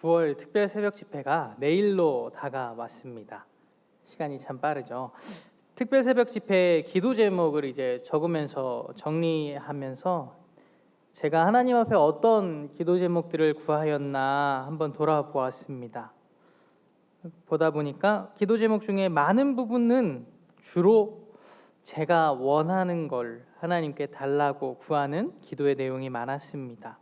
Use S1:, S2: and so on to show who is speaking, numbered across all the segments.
S1: 9월 특별 새벽 집회가 내일로 다가왔습니다. 시간이 참 빠르죠. 특별 새벽 집회 기도 제목을 이제 적으면서 정리하면서 제가 하나님 앞에 어떤 기도 제목들을 구하였나 한번 돌아보았습니다. 보다 보니까 기도 제목 중에 많은 부분은 주로 제가 원하는 걸 하나님께 달라고 구하는 기도의 내용이 많았습니다.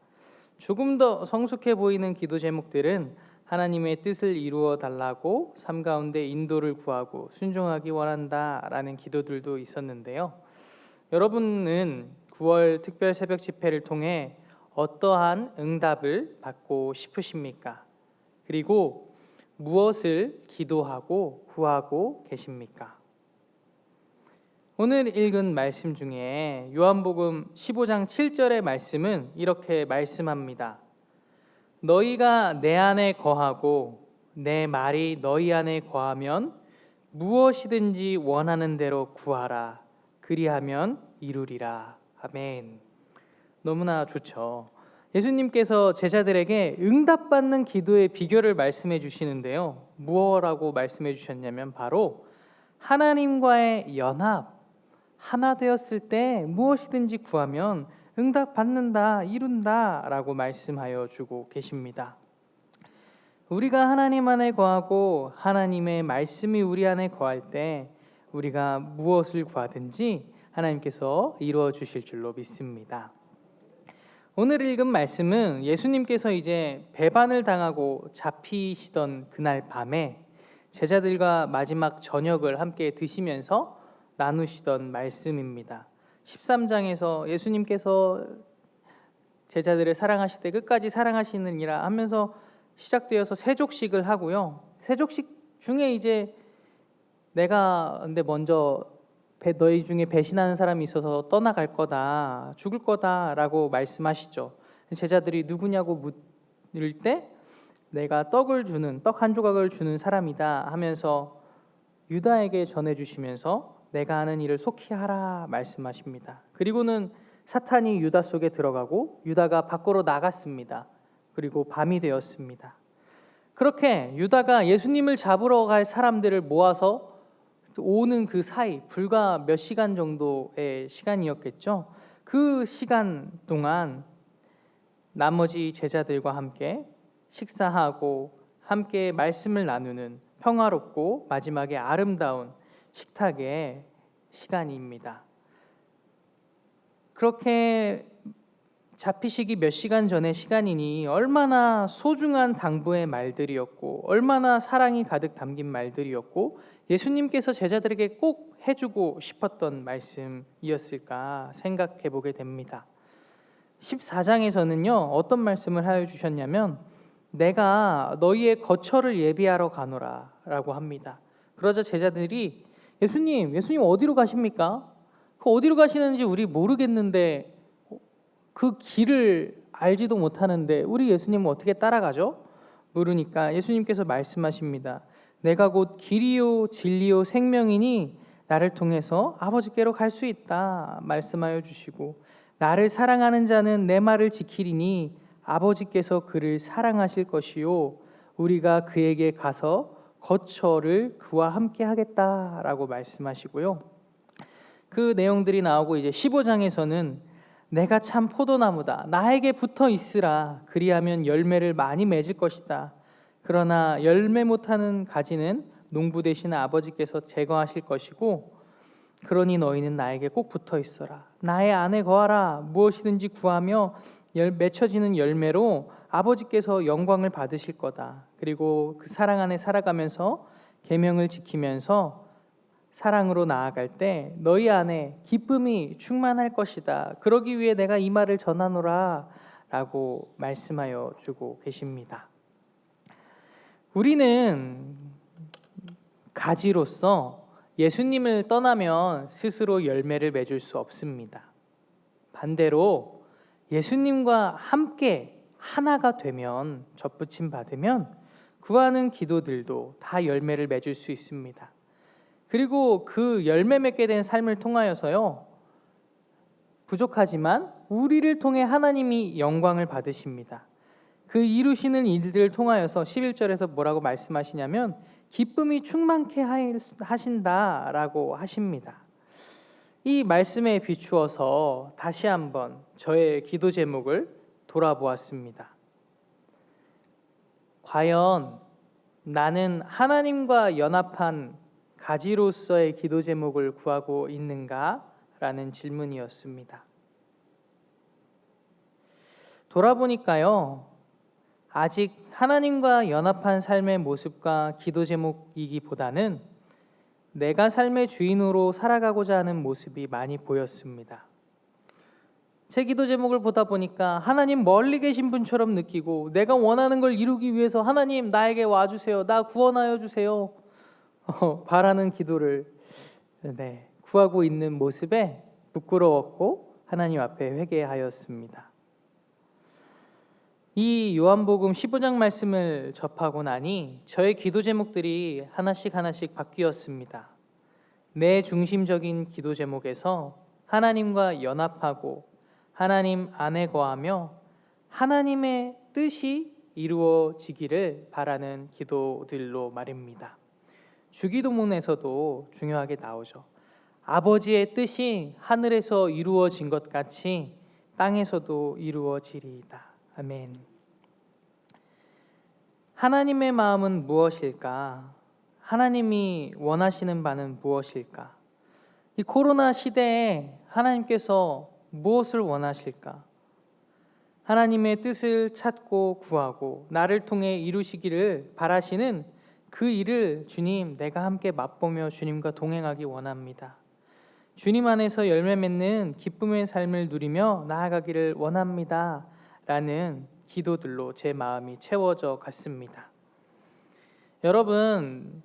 S1: 조금 더 성숙해 보이는 기도 제목들은 하나님의 뜻을 이루어 달라고 삶 가운데 인도를 구하고 순종하기 원한다라는 기도들도 있었는데요. 여러분은 9월 특별 새벽 집회를 통해 어떠한 응답을 받고 싶으십니까? 그리고 무엇을 기도하고 구하고 계십니까? 오늘 읽은 말씀 중에 요한복음 15장 7절의 말씀은 이렇게 말씀합니다. 너희가 내 안에 거하고 내 말이 너희 안에 거하면 무엇이든지 원하는 대로 구하라. 그리하면 이루리라. 아멘. 너무나 좋죠. 예수님께서 제자들에게 응답받는 기도의 비결을 말씀해 주시는데요. 무엇이라고 말씀해 주셨냐면 바로 하나님과의 연합, 하나 되었을 때 무엇이든지 구하면 응답받는다, 이룬다 라고 말씀하여 주고 계십니다. 우리가 하나님 안에 거하고 하나님의 말씀이 우리 안에 거할 때 우리가 무엇을 구하든지 하나님께서 이루어 주실 줄로 믿습니다. 오늘 읽은 말씀은 예수님께서 이제 배반을 당하고 잡히시던 그날 밤에 제자들과 마지막 저녁을 함께 드시면서 나누시던 말씀입니다. 13장에서 예수님께서 제자들을 사랑하실 때 끝까지 사랑하시느니라 하면서 시작되어서 세족식을 하고요. 세족식 중에 이제 내가 근데 먼저 너희 중에 배신하는 사람이 있어서 떠나갈 거다, 죽을 거다라고 말씀하시죠. 제자들이 누구냐고 묻을 때 내가 떡 한 조각을 주는 사람이다 하면서 유다에게 전해주시면서 내가 하는 일을 속히 하라 말씀하십니다. 그리고는 사탄이 유다 속에 들어가고 유다가 밖으로 나갔습니다. 그리고 밤이 되었습니다. 그렇게 유다가 예수님을 잡으러 갈 사람들을 모아서 오는 그 사이 불과 몇 시간 정도의 시간이었겠죠. 그 시간 동안 나머지 제자들과 함께 식사하고 함께 말씀을 나누는 평화롭고 마지막에 아름다운 식탁의 시간입니다. 그렇게 잡히시기 몇 시간 전의 시간이니 얼마나 소중한 당부의 말들이었고 얼마나 사랑이 가득 담긴 말들이었고 예수님께서 제자들에게 꼭 해주고 싶었던 말씀이었을까 생각해 보게 됩니다. 14장에서는요 어떤 말씀을 하여 주셨냐면 내가 너희의 거처를 예비하러 가노라 라고 합니다. 그러자 제자들이 예수님 어디로 가십니까? 그 어디로 가시는지 우리 모르겠는데 그 길을 알지도 못하는데 우리 예수님은 어떻게 따라가죠? 물으니까 예수님께서 말씀하십니다. 내가 곧 길이요 진리요 생명이니 나를 통해서 아버지께로 갈 수 있다 말씀하여 주시고 나를 사랑하는 자는 내 말을 지키리니 아버지께서 그를 사랑하실 것이요 우리가 그에게 가서 거처를 그와 함께 하겠다라고 말씀하시고요. 그 내용들이 나오고 이제 15장에서는 내가 참 포도나무다. 나에게 붙어 있으라. 그리하면 열매를 많이 맺을 것이다. 그러나 열매 못하는 가지는 농부 되시는 아버지께서 제거하실 것이고 그러니 너희는 나에게 꼭 붙어 있어라. 나의 안에 거하라. 무엇이든지 구하며 맺혀지는 열매로 아버지께서 영광을 받으실 거다. 그리고 그 사랑 안에 살아가면서 계명을 지키면서 사랑으로 나아갈 때 너희 안에 기쁨이 충만할 것이다. 그러기 위해 내가 이 말을 전하노라 라고 말씀하여 주고 계십니다. 우리는 가지로서 예수님을 떠나면 스스로 열매를 맺을 수 없습니다. 반대로 예수님과 함께 하나가 되면 접붙임 받으면 구하는 기도들도 다 열매를 맺을 수 있습니다. 그리고 그 열매 맺게 된 삶을 통하여서요 부족하지만 우리를 통해 하나님이 영광을 받으십니다. 그 이루시는 일들을 통하여서 11절에서 뭐라고 말씀하시냐면 기쁨이 충만케 하신다라고 하십니다. 이 말씀에 비추어서 다시 한번 저의 기도 제목을 돌아보았습니다. 과연 나는 하나님과 연합한 가지로서의 기도 제목을 구하고 있는가라는 질문이었습니다. 돌아보니까요, 아직 하나님과 연합한 삶의 모습과 기도 제목이기보다는 내가 삶의 주인으로 살아가고자 하는 모습이 많이 보였습니다. 제 기도 제목을 보다 보니까 하나님 멀리 계신 분처럼 느끼고 내가 원하는 걸 이루기 위해서 하나님 나에게 와주세요, 나 구원하여 주세요 바라는 기도를 구하고 있는 모습에 부끄러웠고 하나님 앞에 회개하였습니다. 이 요한복음 15장 말씀을 접하고 나니 저의 기도 제목들이 하나씩 바뀌었습니다. 내 중심적인 기도 제목에서 하나님과 연합하고 하나님 안에 거하며 하나님의 뜻이 이루어지기를 바라는 기도들로 말입니다. 주기도문에서도 중요하게 나오죠. 아버지의 뜻이 하늘에서 이루어진 것 같이 땅에서도 이루어지리이다. 아멘. 하나님의 마음은 무엇일까? 하나님이 원하시는 바는 무엇일까? 이 코로나 시대에 하나님께서 무엇을 원하실까? 하나님의 뜻을 찾고 구하고 나를 통해 이루시기를 바라시는 그 일을 주님, 내가 함께 맛보며 주님과 동행하기 원합니다. 주님 안에서 열매 맺는 기쁨의 삶을 누리며 나아가기를 원합니다. 라는 기도들로 제 마음이 채워져 갔습니다. 여러분,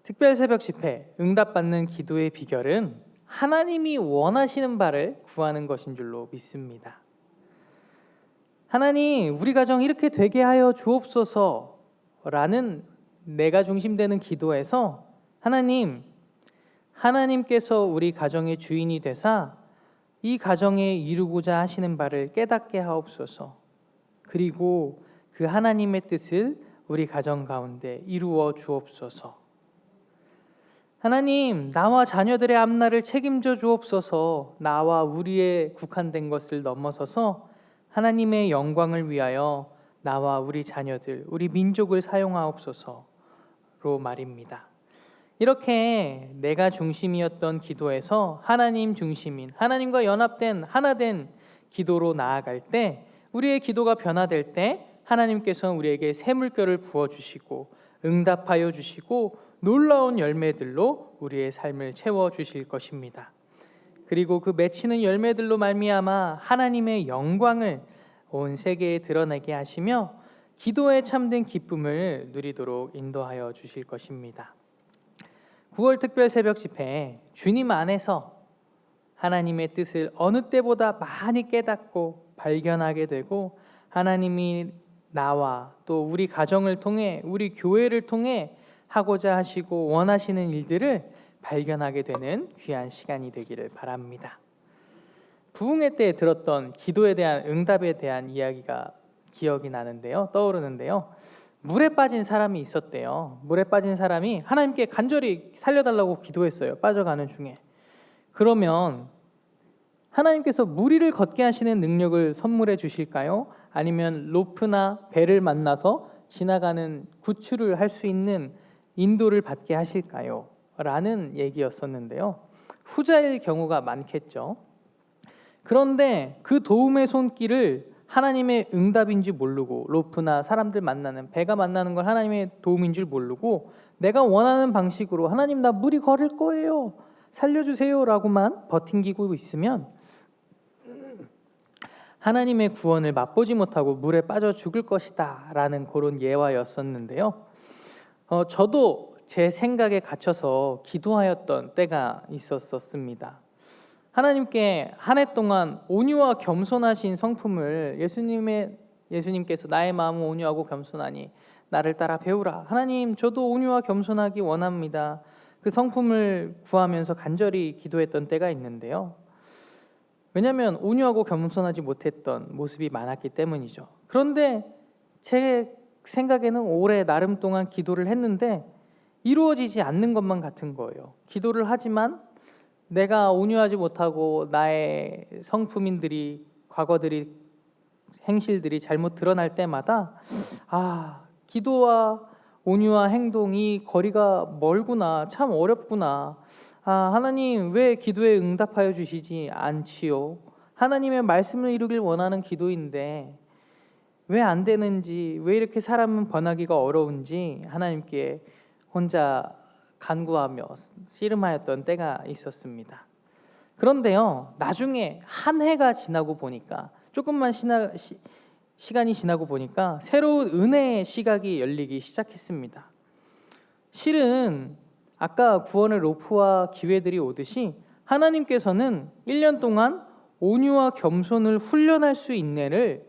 S1: 특별 새벽 집회 응답받는 기도의 비결은 하나님이 원하시는 바를 구하는 것인 줄로 믿습니다. 하나님, 우리 가정 이렇게 되게 하여 주옵소서 라는 내가 중심되는 기도에서 하나님께서 우리 가정의 주인이 되사 이 가정에 이루고자 하시는 바를 깨닫게 하옵소서. 그리고 그 하나님의 뜻을 우리 가정 가운데 이루어 주옵소서. 하나님, 나와 자녀들의 앞날을 책임져 주옵소서. 나와 우리의 국한된 것을 넘어서서 하나님의 영광을 위하여 나와 우리 자녀들, 우리 민족을 사용하옵소서로 말입니다. 이렇게 내가 중심이었던 기도에서 하나님 중심인, 하나님과 연합된 하나된 기도로 나아갈 때, 우리의 기도가 변화될 때 하나님께서는 우리에게 새 물결을 부어주시고 응답하여 주시고 놀라운 열매들로 우리의 삶을 채워주실 것입니다. 그리고 그 맺히는 열매들로 말미암아 하나님의 영광을 온 세계에 드러내게 하시며 기도에 참된 기쁨을 누리도록 인도하여 주실 것입니다. 9월 특별 새벽 집회에 주님 안에서 하나님의 뜻을 어느 때보다 많이 깨닫고 발견하게 되고 하나님이 나와 또 우리 가정을 통해 우리 교회를 통해 하고자 하시고 원하시는 일들을 발견하게 되는 귀한 시간이 되기를 바랍니다. 부흥회 때 들었던 기도에 대한 응답에 대한 이야기가 기억이 나는데요. 떠오르는데요. 물에 빠진 사람이 있었대요. 물에 빠진 사람이 하나님께 간절히 살려달라고 기도했어요. 빠져가는 중에. 그러면 하나님께서 물 위를 걷게 하시는 능력을 선물해 주실까요? 아니면 로프나 배를 만나서 지나가는 구출을 할 수 있는 인도를 받게 하실까요? 라는 얘기였었는데요. 후자일 경우가 많겠죠. 그런데 그 도움의 손길을 하나님의 응답인지 모르고 로프나 사람들 만나는 배가 만나는 걸 하나님의 도움인 줄 모르고 내가 원하는 방식으로 하나님 나 물이 걸을 거예요, 살려주세요 라고만 버팅기고 있으면 하나님의 구원을 맛보지 못하고 물에 빠져 죽을 것이다 라는 그런 예화였었는데요. 저도 제 생각에 갇혀서 기도하였던 때가 있었습니다. 하나님께 한 해 동안 온유와 겸손하신 성품을 예수님께서 나의 마음은 온유하고 겸손하니 나를 따라 배우라. 하나님, 저도 온유와 겸손하기 원합니다. 그 성품을 구하면서 간절히 기도했던 때가 있는데요. 왜냐하면 온유하고 겸손하지 못했던 모습이 많았기 때문이죠. 그런데 제 생각에는 오래 나름 동안 기도를 했는데 이루어지지 않는 것만 같은 거예요. 기도를 하지만 내가 온유하지 못하고 나의 성품인들이 과거들이 행실들이 잘못 드러날 때마다 기도와 온유와 행동이 거리가 멀구나, 참 어렵구나. 하나님 왜 기도에 응답하여 주시지 않지요? 하나님의 말씀을 이루길 원하는 기도인데 왜 안 되는지, 왜 이렇게 사람은 번하기가 어려운지 하나님께 혼자 간구하며 씨름하였던 때가 있었습니다. 그런데요, 나중에 한 해가 지나고 보니까 조금만 시간이 지나고 보니까 새로운 은혜의 시각이 열리기 시작했습니다. 실은 아까 구원의 로프와 기회들이 오듯이 하나님께서는 1년 동안 온유와 겸손을 훈련할 수 있는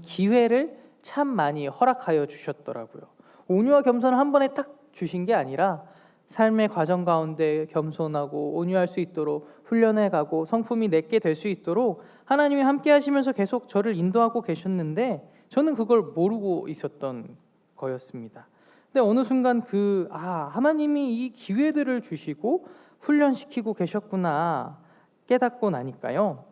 S1: 기회를 참 많이 허락하여 주셨더라고요. 온유와 겸손을 한 번에 딱 주신 게 아니라 삶의 과정 가운데 겸손하고 온유할 수 있도록 훈련해가고 성품이 내게 될 수 있도록 하나님이 함께 하시면서 계속 저를 인도하고 계셨는데 저는 그걸 모르고 있었던 거였습니다. 근데 어느 순간 하나님이 이 기회들을 주시고 훈련시키고 계셨구나 깨닫고 나니까요,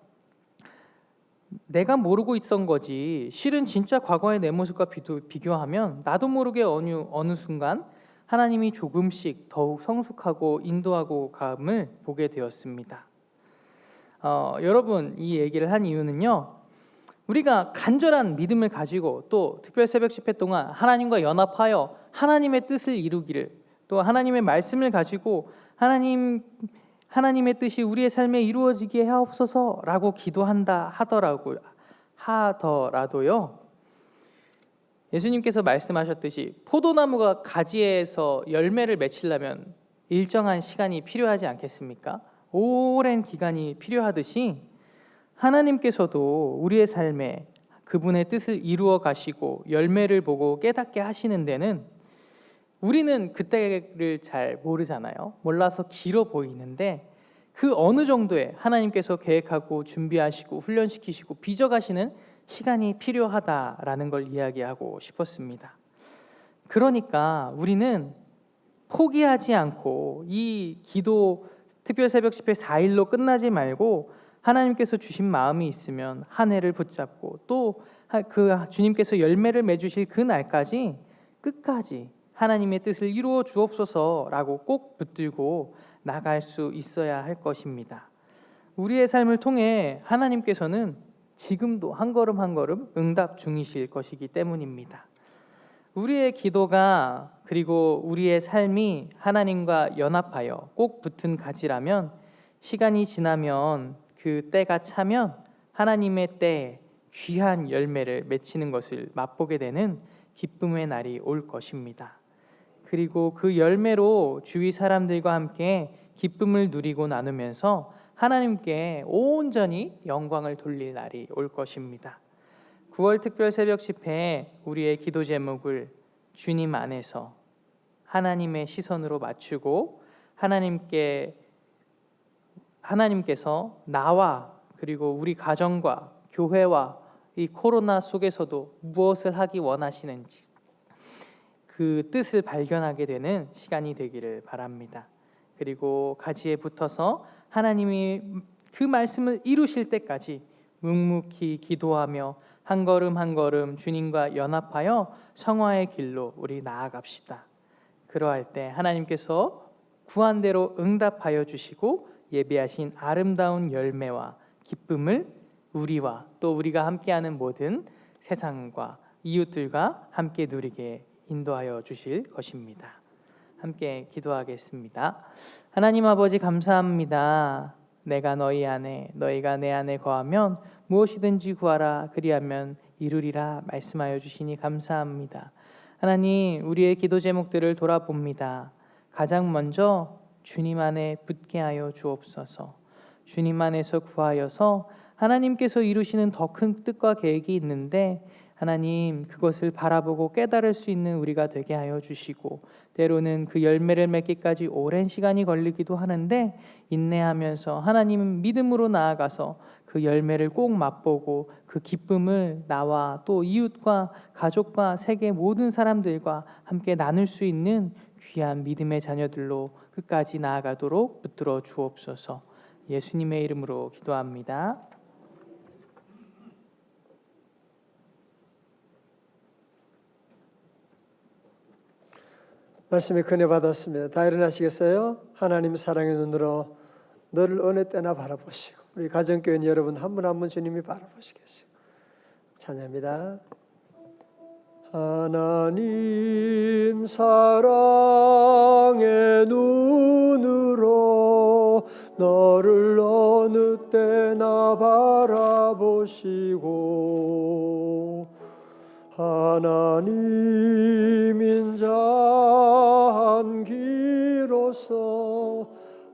S1: 내가 모르고 있던 거지 실은 진짜 과거의 내 모습과 비교하면 나도 모르게 어느 순간 하나님이 조금씩 더욱 성숙하고 인도하고 감을 보게 되었습니다. 여러분, 이 얘기를 한 이유는요, 우리가 간절한 믿음을 가지고 또 특별 새벽 집회 동안 하나님과 연합하여 하나님의 뜻을 이루기를, 또 하나님의 말씀을 가지고 하나님의 뜻이 우리의 삶에 이루어지게 하옵소서라고 기도한다 하더라도요, 예수님께서 말씀하셨듯이 포도나무가 가지에서 열매를 맺히려면 일정한 시간이 필요하지 않겠습니까? 오랜 기간이 필요하듯이 하나님께서도 우리의 삶에 그분의 뜻을 이루어 가시고 열매를 보고 깨닫게 하시는 데는 우리는 그때를 잘 모르잖아요. 몰라서 길어 보이는데 그 어느 정도의 하나님께서 계획하고 준비하시고 훈련시키시고 빚어가시는 시간이 필요하다라는 걸 이야기하고 싶었습니다. 그러니까 우리는 포기하지 않고 이 기도 특별 새벽 집회 4일로 끝나지 말고 하나님께서 주신 마음이 있으면 한 해를 붙잡고 또 그 주님께서 열매를 맺으실 그 날까지 끝까지 하나님의 뜻을 이루어 주옵소서라고 꼭 붙들고 나갈 수 있어야 할 것입니다. 우리의 삶을 통해 하나님께서는 지금도 한 걸음 한 걸음 응답 중이실 것이기 때문입니다. 우리의 기도가 그리고 우리의 삶이 하나님과 연합하여 꼭 붙은 가지라면 시간이 지나면 그 때가 차면 하나님의 때에 귀한 열매를 맺히는 것을 맛보게 되는 기쁨의 날이 올 것입니다. 그리고 그 열매로 주위 사람들과 함께 기쁨을 누리고 나누면서 하나님께 온전히 영광을 돌릴 날이 올 것입니다. 9월 특별 새벽 집회에 우리의 기도 제목을 주님 안에서 하나님의 시선으로 맞추고 하나님께서 나와 그리고 우리 가정과 교회와 이 코로나 속에서도 무엇을 하기 원하시는지 그 뜻을 발견하게 되는 시간이 되기를 바랍니다. 그리고 가지에 붙어서 하나님이 그 말씀을 이루실 때까지 묵묵히 기도하며 한 걸음 한 걸음 주님과 연합하여 성화의 길로 우리 나아갑시다. 그러할 때 하나님께서 구한대로 응답하여 주시고 예비하신 아름다운 열매와 기쁨을 우리와 또 우리가 함께하는 모든 세상과 이웃들과 함께 누리게 인도하여 주실 것입니다. 함께 기도하겠습니다. 하나님 아버지 감사합니다. 내가 너희 안에 너희가 내 안에 거하면 무엇이든지 구하라 그리하면 이루리라 말씀하여 주시니 감사합니다. 하나님, 우리의 기도 제목들을 돌아봅니다. 가장 먼저 주님 안에 붙게 하여 주옵소서. 주님 안에서 구하여서 하나님께서 이루시는 더 큰 뜻과 계획이 있는데 하나님 그것을 바라보고 깨달을 수 있는 우리가 되게 하여 주시고 때로는 그 열매를 맺기까지 오랜 시간이 걸리기도 하는데 인내하면서 하나님 믿음으로 나아가서 그 열매를 꼭 맛보고 그 기쁨을 나와 또 이웃과 가족과 세계 모든 사람들과 함께 나눌 수 있는 귀한 믿음의 자녀들로 끝까지 나아가도록 붙들어 주옵소서. 예수님의 이름으로 기도합니다.
S2: 말씀이 큰애 받았습니다. 다 일어나시겠어요? 하나님 사랑의 눈으로 너를 어느 때나 바라보시고 우리 가정교인 여러분 한 분 한 분 주님이 바라보시겠어요. 찬양합니다. 하나님 사랑의 눈으로 너를 어느 때나 바라보시고 하나님 인자한 귀로서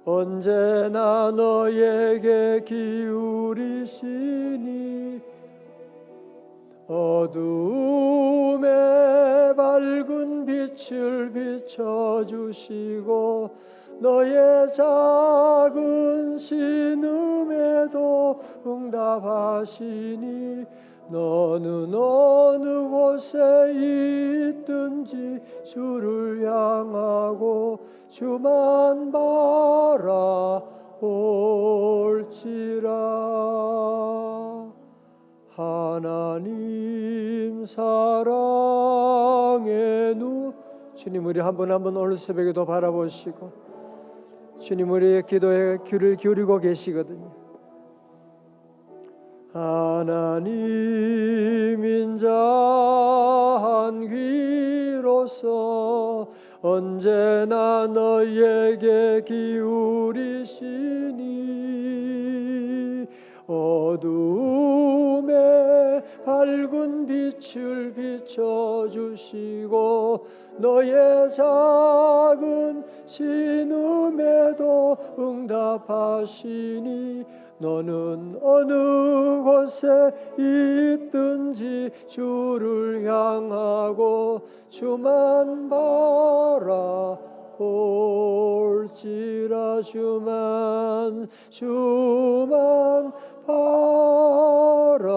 S2: 언제나 너에게 기울이시니 어두움에 밝은 빛을 비춰주시고 너의 작은 신음에도 응답하시니 너는 어느 곳에 있든지 주를 향하고 주만 바라올지라. 하나님 사랑의 눈 주님 우리 한 분 한 분 오늘 새벽에도 바라보시고 주님 우리의 기도에 귀를 기울이고 계시거든요. 하나님 인자한 귀로서 언제나 너에게 기울이시니 어두움에 밝은 빛을 비춰주시고 너의 작은 신음에도 응답하시니 너는 어느 곳에 있든지 주를 향하고 주만 바라올지라. 주만 바라올지라.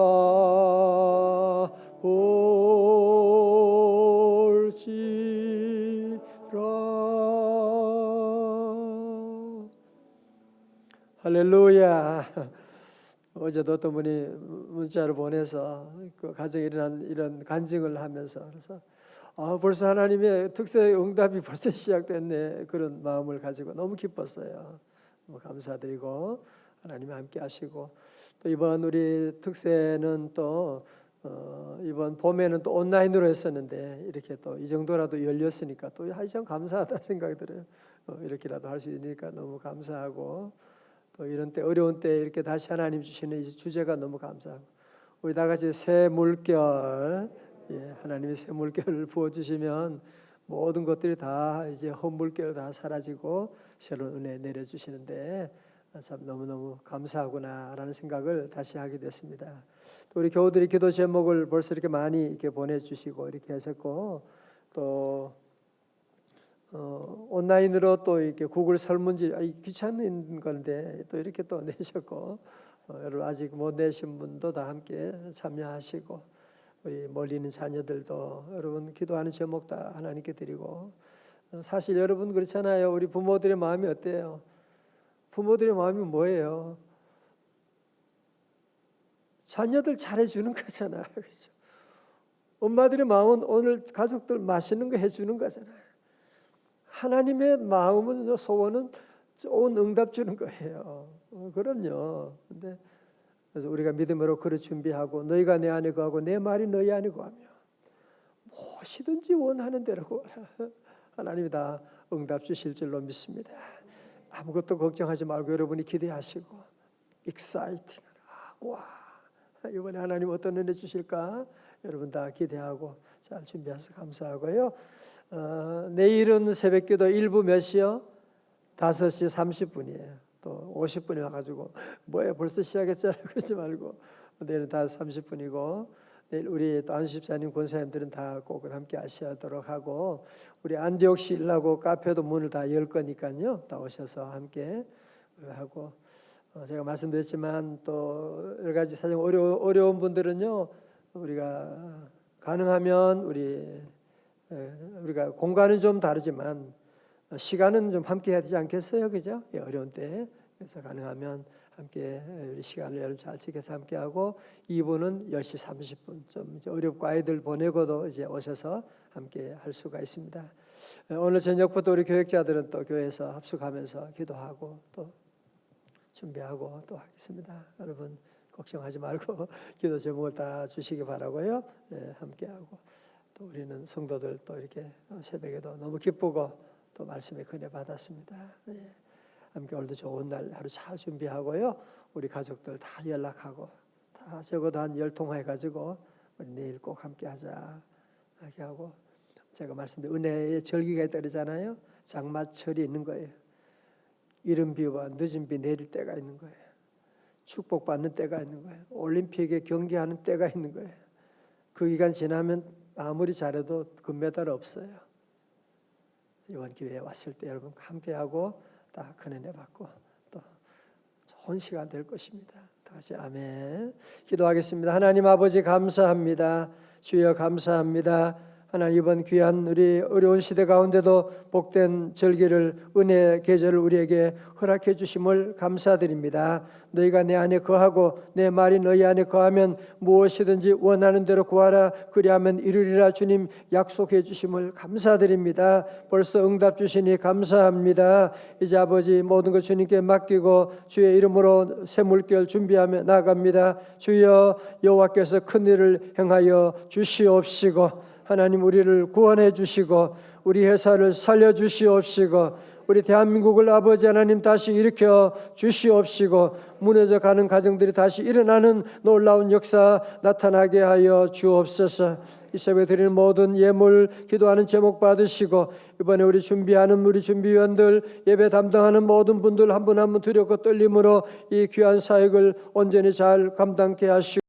S2: 할렐루야. 어제도 어떤 분이 문자를 보내서 그 가정에 일어난 이런 간증을 하면서 그래서 벌써 하나님의 특세 응답이 벌써 시작됐네 그런 마음을 가지고 너무 기뻤어요. 너무 감사드리고 하나님이 함께 하시고 또 이번 우리 특세는 또 이번 봄에는 또 온라인으로 했었는데 이렇게 또 이 정도라도 열렸으니까 또 참 감사하다 생각이 들어요. 이렇게라도 할 수 있으니까 너무 감사하고 또 이런 때 어려운 때 이렇게 다시 하나님 주시는 이 주제가 너무 감사하고 우리 다 같이 새 물결 하나님의 새 물결을 부어주시면 모든 것들이 다 이제 헛물결 다 사라지고 새로운 은혜 내려주시는데 참 너무너무 감사하구나라는 생각을 다시 하게 됐습니다. 또 우리 교우들이 기도 제목을 벌써 이렇게 많이 이렇게 보내주시고 이렇게 하셨고 또 온라인으로 또 이렇게 구글 설문지 귀찮은 건데 또 이렇게 또 내셨고 여러분 아직 못 내신 분도 다 함께 참여하시고 우리 멀리 있는 자녀들도 여러분 기도하는 제목 다 하나님께 드리고 사실 여러분 그렇잖아요. 우리 부모들의 마음이 어때요? 부모들의 마음이 뭐예요? 자녀들 잘해주는 거잖아요. 그렇죠? 엄마들의 마음은 오늘 가족들 맛있는 거 해주는 거잖아요. 하나님의 마음은 소원은 좋은 응답 주는 거예요. 그럼요. 근데 그래서 우리가 믿음으로 그를 준비하고 너희가 내 안에 거하고 내 말이 너희 안에 거하며 무엇이든지 원하는 대로 구하라. 하나님이 다 응답 주실 줄로 믿습니다. 아무것도 걱정하지 말고 여러분이 기대하시고 exciting. 와 이번에 하나님 어떤 은혜 주실까? 여러분 다 기대하고 잘 준비해서 감사하고요. 내일은 새벽기도 1부 몇 시요? 5시 30분이에요. 또 50분이 와가지고 뭐야 벌써 시작했잖아 그러지 말고 내일은 5시 30분이고 내일 우리 또 안수 집사님 권사님들은 다 꼭 함께 하시도록 하고 우리 안디옥 신라고 카페도 문을 다 열 거니까요. 다 오셔서 함께 하고 제가 말씀드렸지만 또 여러 가지 사정 어려운 분들은요, 우리가 가능하면 우리가 공간은 좀 다르지만 시간은 좀 함께 해야 되지 않겠어요, 그죠? 어려운 때. 그래서 가능하면 함께 우리 시간을 여러분 잘 지켜서 함께 하고 2부는 10시 30분 좀 이제 어렵고 아이들 보내고도 이제 오셔서 함께 할 수가 있습니다. 오늘 저녁부터 우리 교역자들은 또 교회에서 합숙하면서 기도하고 또 준비하고 또 하겠습니다. 여러분 걱정하지 말고 기도 제목을 다 주시기 바라고요. 함께하고 또 우리는 성도들 또 이렇게 새벽에도 너무 기쁘고 또 말씀의 은혜 받았습니다. 함께 오늘도 좋은 날 하루 잘 준비하고요. 우리 가족들 다 연락하고 다 적어도 한 10통 해가지고 우리 내일 꼭 함께하자 하게 하고 제가 말씀드린 은혜의 절기가 있다잖아요. 장마철이 있는 거예요. 이른 비와 늦은 비 내릴 때가 있는 거예요. 축복받는 때가 있는 거예요. 올림픽에 경기하는 때가 있는 거예요. 그 기간 지나면 아무리 잘해도 금메달 없어요. 이번 기회에 왔을 때 여러분 함께하고 다 큰 은혜 받고 또 좋은 시간 될 것입니다. 다시 아멘. 기도하겠습니다. 하나님 아버지 감사합니다. 주여 감사합니다. 하나님 이번 귀한 우리 어려운 시대 가운데도 복된 절기를 은혜 계절을 우리에게 허락해 주심을 감사드립니다. 너희가 내 안에 거하고 내 말이 너희 안에 거하면 무엇이든지 원하는 대로 구하라 그리하면 이루리라 주님 약속해 주심을 감사드립니다. 벌써 응답 주시니 감사합니다. 이제 아버지 모든 것 주님께 맡기고 주의 이름으로 새 물결 준비하며 나갑니다. 주여 여호와께서 큰 일을 행하여 주시옵시고 하나님 우리를 구원해 주시고 우리 회사를 살려 주시옵시고 우리 대한민국을 아버지 하나님 다시 일으켜 주시옵시고 무너져 가는 가정들이 다시 일어나는 놀라운 역사 나타나게 하여 주옵소서. 이 새벽에 드리는 모든 예물 기도하는 제목 받으시고 이번에 우리 준비하는 우리 준비위원들 예배 담당하는 모든 분들 한 분 한 분 두렵고 떨림으로 이 귀한 사역을 온전히 잘 감당케 하시고